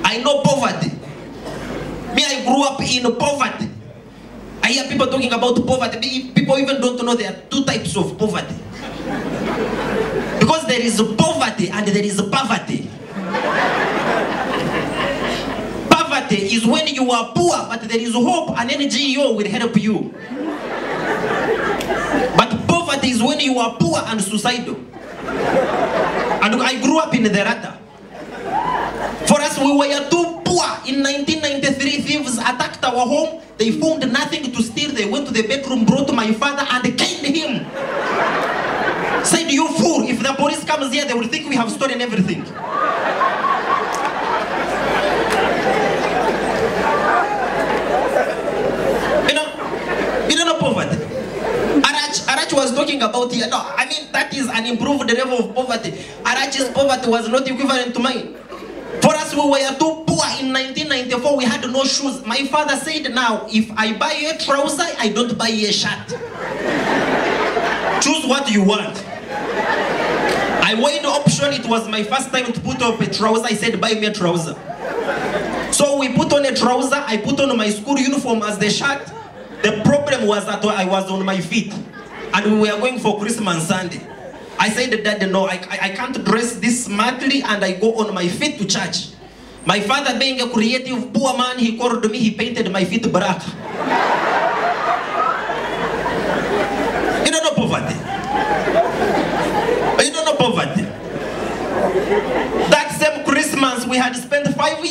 I know poverty. Me, I grew up in poverty. I hear people talking about poverty. People even don't know there are two types of poverty. Because there is poverty and there is poverty. Poverty is when you are poor, but there is hope and NGO will help you. But poverty is when you are poor and suicidal. And I grew up in the latter. For us, we were too poor. In 1993, thieves attacked our home. They found nothing to steal. They went to the bedroom, brought my father, and caned him. Said, you fool, if the police comes here, they will think we have stolen everything. You don't know poverty. Arach was talking about here. No, I mean, that is an improved level of poverty. Arach's poverty was not equivalent to mine. For us, we were too poor in 1994. We had no shoes. My father said, now, if I buy you a trouser, I don't buy you a shirt. Choose what you want. I weighed the option. It was my first time to put up a trouser. I said, buy me a trouser. So we put on a trouser. I put on my school uniform as the shirt. The problem was that I was on my feet. And we were going for Christmas Sunday. I said, Dad, no, I can't dress this smartly and I go on my feet to church. My father, being a creative poor man, he called me, he painted my feet black. You don't know poverty. You don't know poverty. That same Christmas, we had spent 5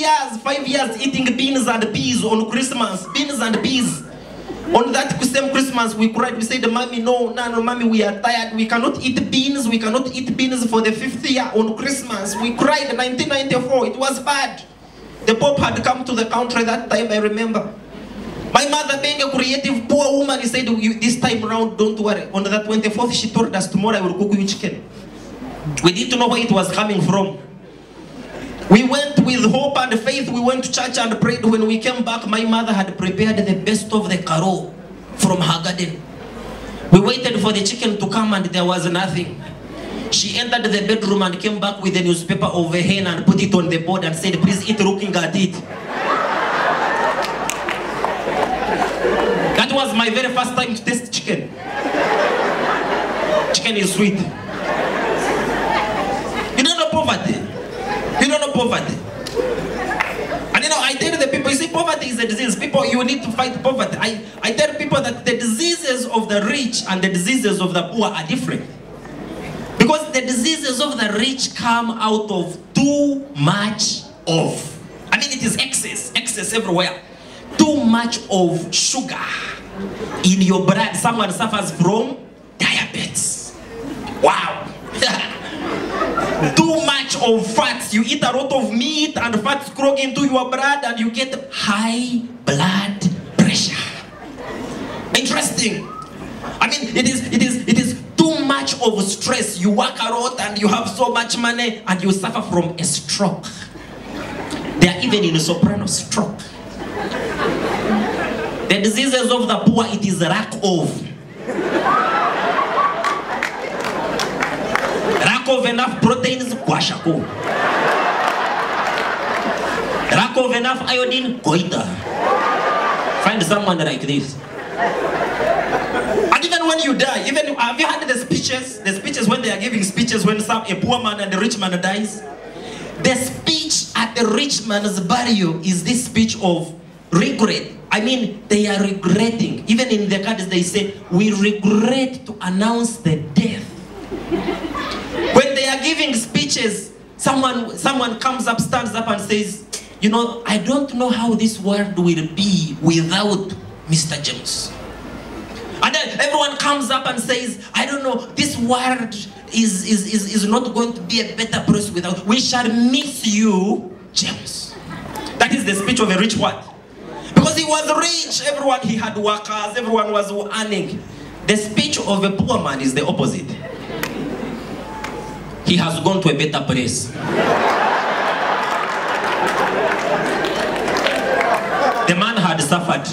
years eating beans and peas on Christmas. Beans and peas. On that same Christmas, we cried. We said, Mommy, no, Mommy, we are tired. We cannot eat beans. We cannot eat beans for the 5th year on Christmas. We cried in 1994. It was bad. The Pope had come to the country that time, I remember. My mother, being a creative poor woman, he said, this time around, don't worry. On the 24th, she told us, tomorrow I will cook you chicken. We didn't know where it was coming from. We went with hope and faith. We went to church and prayed. When we came back, my mother had prepared the best of the KIRO from her garden. We waited for the chicken to come and there was nothing. She entered the bedroom and came back with a newspaper of a hen and put it on the board and said, please eat looking at it. That was my very first time to taste chicken. Chicken is sweet. You don't know poverty. You don't know poverty. And you know, I tell the people, you see, poverty is a disease. People, you need to fight poverty. I tell people that the diseases of the rich and the diseases of the poor are different. Because the diseases of the rich come out of too much of. I mean, it is excess everywhere. Too much of sugar in your blood. Someone suffers from diabetes. Wow. Too much of fats. You eat a lot of meat and fats clog into your blood and you get high blood pressure. Interesting. I mean, it is too much of stress. You work a lot and you have so much money and you suffer from a stroke. They are even in a soprano stroke. The diseases of the poor, it is lack of. Lack of enough proteins, kwashako. Lack of enough iodine, goita. Find someone like this. And even when you die, even have you heard the speeches when they are giving speeches when a poor man and a rich man dies? The speech at the rich man's burial is this speech of regret. I mean, they are regretting. Even in the cards they say, we regret to announce the death. When they are giving speeches, someone comes up, stands up and says, you know, I don't know how this world will be without Mr. James. And then everyone comes up and says, I don't know, this world is not going to be a better place without, we shall miss you, James. That is the speech of a rich one. Because he was rich, everyone, he had workers, everyone was earning. The speech of a poor man is the opposite. He has gone to a better place. The man had suffered.